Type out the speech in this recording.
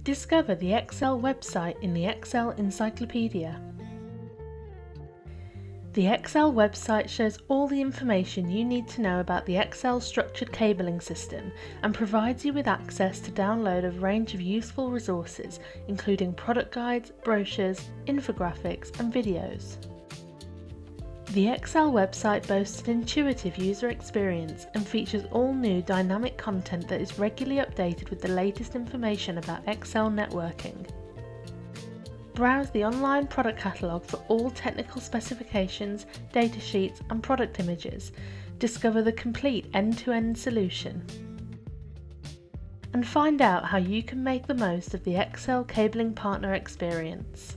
Discover the Excel website in the Excel Encyclopedia. The Excel website shows all the information you need to know about the Excel structured cabling system and provides you with access to download a range of useful resources, including product guides, brochures, infographics, and videos. The Excel website boasts an intuitive user experience and features all new dynamic content that is regularly updated with the latest information about Excel networking. Browse the online product catalogue for all technical specifications, data sheets, and product images. Discover the complete end-to-end solution. And find out how you can make the most of the Excel Cabling Partner experience.